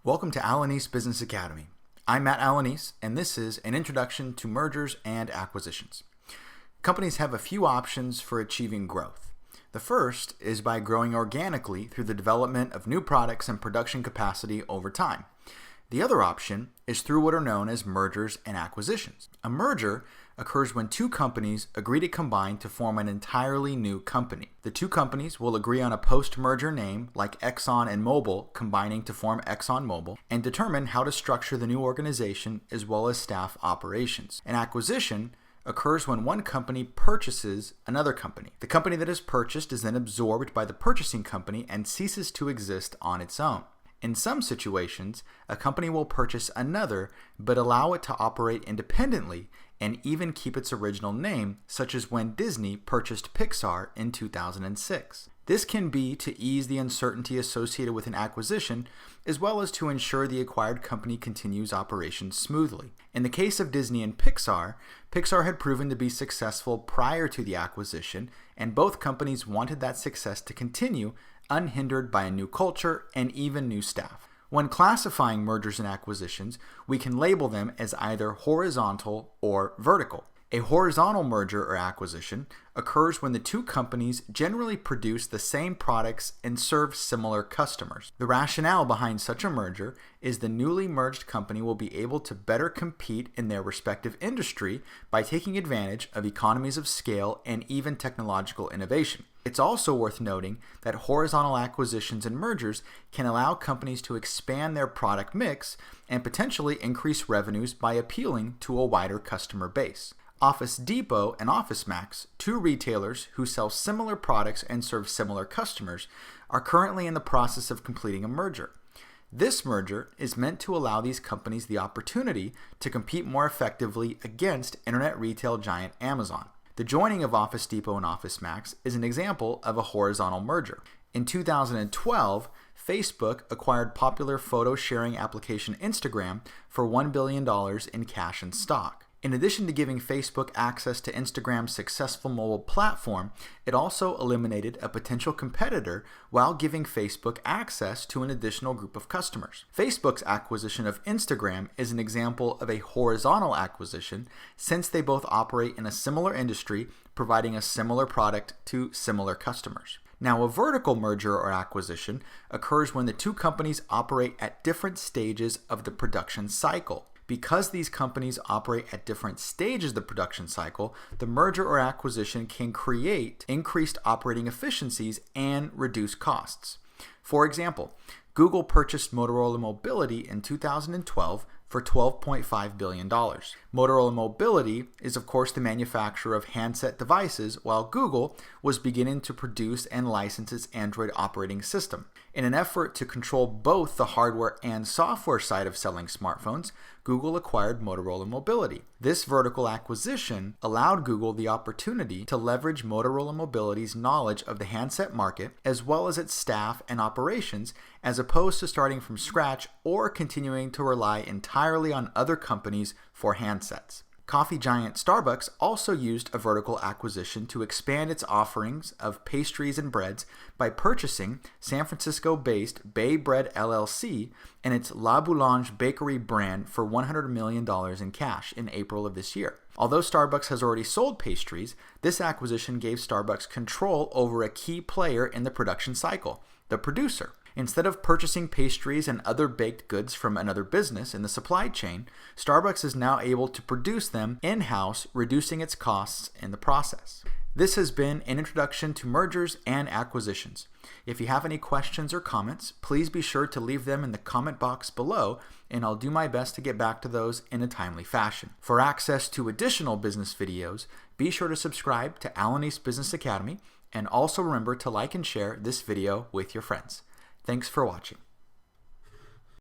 Welcome to Alanis Business Academy. I'm Matt Alanis, and this is an introduction to mergers and acquisitions. Companies have a few options for achieving growth. The first is by growing organically through the development of new products and production capacity over time. The other option is through what are known as mergers and acquisitions. A merger occurs when two companies agree to combine to form an entirely new company. The two companies will agree on a post-merger name like Exxon and Mobil combining to form ExxonMobil and determine how to structure the new organization as well as staff operations. An acquisition occurs when one company purchases another company. The company that is purchased is then absorbed by the purchasing company and ceases to exist on its own. In some situations, a company will purchase another but allow it to operate independently and even keep its original name, such as when Disney purchased Pixar in 2006. This can be to ease the uncertainty associated with an acquisition, as well as to ensure the acquired company continues operations smoothly. In the case of Disney and Pixar, Pixar had proven to be successful prior to the acquisition, and both companies wanted that success to continue unhindered by a new culture and even new staff. When classifying mergers and acquisitions, we can label them as either horizontal or vertical. A horizontal merger or acquisition occurs when the two companies generally produce the same products and serve similar customers. The rationale behind such a merger is the newly merged company will be able to better compete in their respective industry by taking advantage of economies of scale and even technological innovation. It's also worth noting that horizontal acquisitions and mergers can allow companies to expand their product mix and potentially increase revenues by appealing to a wider customer base. Office Depot and OfficeMax, two retailers who sell similar products and serve similar customers, are currently in the process of completing a merger. This merger is meant to allow these companies the opportunity to compete more effectively against internet retail giant Amazon. The joining of Office Depot and OfficeMax is an example of a horizontal merger. In 2012, Facebook acquired popular photo sharing application Instagram for $1 billion in cash and stock. In addition to giving Facebook access to Instagram's successful mobile platform, it also eliminated a potential competitor while giving Facebook access to an additional group of customers. Facebook's acquisition of Instagram is an example of a horizontal acquisition since they both operate in a similar industry, providing a similar product to similar customers. Now, a vertical merger or acquisition occurs when the two companies operate at different stages of the production cycle. Because these companies operate at different stages of the production cycle, the merger or acquisition can create increased operating efficiencies and reduce costs. For example, Google purchased Motorola Mobility in 2012 for $12.5 billion. Motorola Mobility is, of course, the manufacturer of handset devices, while Google was beginning to produce and license its Android operating system. In an effort to control both the hardware and software side of selling smartphones, Google acquired Motorola Mobility. This vertical acquisition allowed Google the opportunity to leverage Motorola Mobility's knowledge of the handset market as well as its staff and operations, as opposed to starting from scratch or continuing to rely entirely on other companies for handsets. Coffee giant Starbucks also used a vertical acquisition to expand its offerings of pastries and breads by purchasing San Francisco-based Bay Bread LLC and its La Boulange bakery brand for $100 million in cash in April of this year. Although Starbucks has already sold pastries, this acquisition gave Starbucks control over a key player in the production cycle, the producer. Instead of purchasing pastries and other baked goods from another business in the supply chain, Starbucks is now able to produce them in-house, reducing its costs in the process. This has been an introduction to mergers and acquisitions. If you have any questions or comments, please be sure to leave them in the comment box below, and I'll do my best to get back to those in a timely fashion. For access to additional business videos, be sure to subscribe to Alanis Business Academy, and also remember to like and share this video with your friends. Thanks for watching.